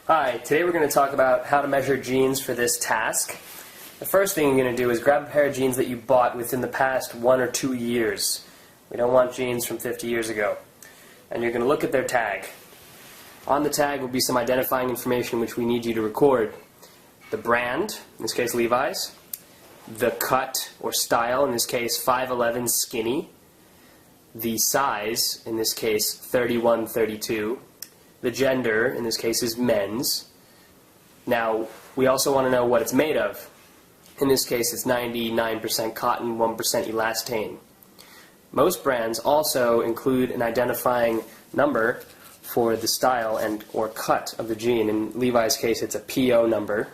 Hi, today we're going to talk about how to measure jeans for this task. The first thing you're going to do is grab a pair of jeans that you bought within the past 1 or 2 years. We don't want jeans from 50 years ago. And you're going to look at their tag. On the tag will be some identifying information which we need you to record. The brand, in this case Levi's, the cut or style, in this case 5'11" skinny, the size, in this case 31-32, the gender, in this case, is men's. Now, we also want to know what it's made of. In this case, it's 99% cotton, 1% elastane. Most brands also include an identifying number for the style and or cut of the jean. In Levi's case, it's a PO number.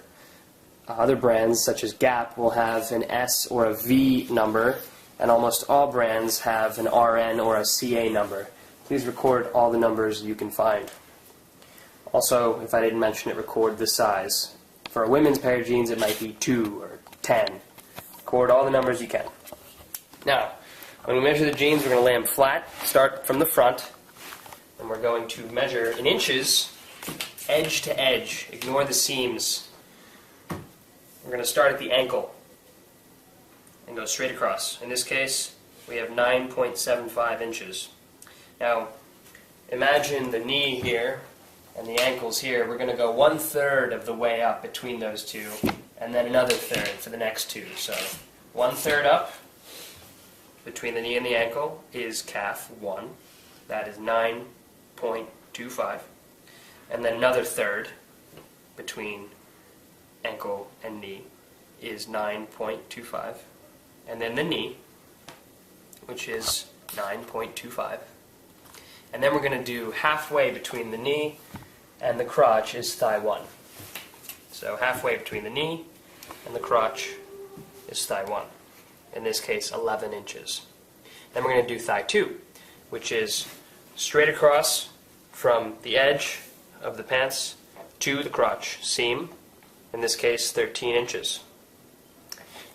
Other brands, such as Gap, will have an S or a V number, and almost all brands have an RN or a CA number. Please record all the numbers you can find. Also, if I didn't mention it, record the size. For a women's pair of jeans, it might be 2 or 10. Record all the numbers you can. Now, when we measure the jeans, we're going to lay them flat, start from the front, and we're going to measure in inches, edge to edge. Ignore the seams. We're going to start at the ankle and go straight across. In this case, we have 9.75 inches. Now, imagine the knee here and the ankles here. We're going to go 1/3 of the way up between those two, and then another third for the next two. So 1/3 up between the knee and the ankle is calf 1. That is 9.25. And then another third between ankle and knee is 9.25. And then the knee, which is 9.25. And then we're going to do halfway between the knee and the crotch is thigh 1. So halfway between the knee and the crotch is thigh 1. In this case, 11 inches. Then we're going to do thigh 2, which is straight across from the edge of the pants to the crotch seam. In this case, 13 inches.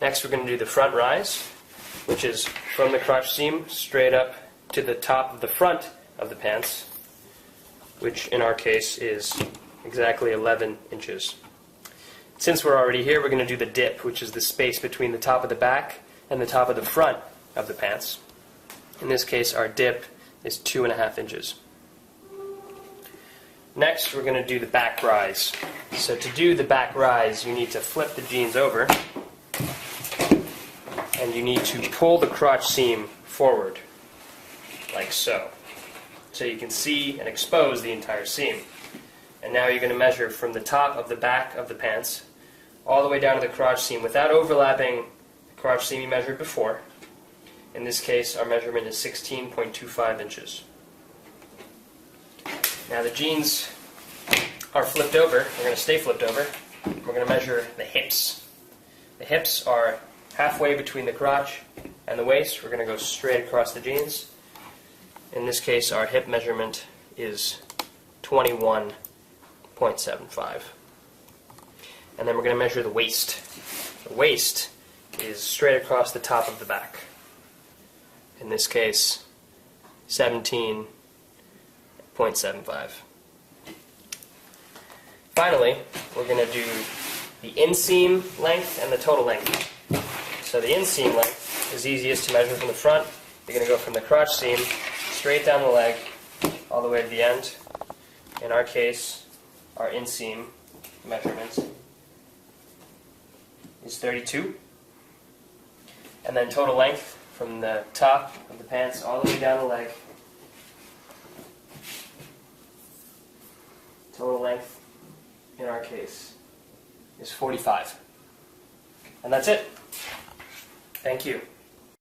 Next, we're going to do the front rise, which is from the crotch seam straight up to the top of the front of the pants, which in our case is exactly 11 inches. Since we're already here, we're going to do the dip, which is the space between the top of the back and the top of the front of the pants. In this case, our dip is 2.5 inches. Next, we're going to do the back rise. So to do the back rise, you need to flip the jeans over, and you need to pull the crotch seam forward, like so. So you can see and expose the entire seam. And now you're going to measure from the top of the back of the pants all the way down to the crotch seam without overlapping the crotch seam you measured before. In this case, our measurement is 16.25 inches. Now the jeans are flipped over. They're going to stay flipped over. We're going to measure the hips. The hips are halfway between the crotch and the waist. We're going to go straight across the jeans. In this case, our hip measurement is 21.75. And then we're going to measure the waist. The waist is straight across the top of the back. In this case, 17.75. Finally, we're going to do the inseam length and the total length. So the inseam length is easiest to measure from the front. You're going to go from the crotch seam straight down the leg all the way to the end. In our case, our inseam measurement is 32. And then total length from the top of the pants all the way down the leg. Total length, in our case, is 45. And that's it. Thank you.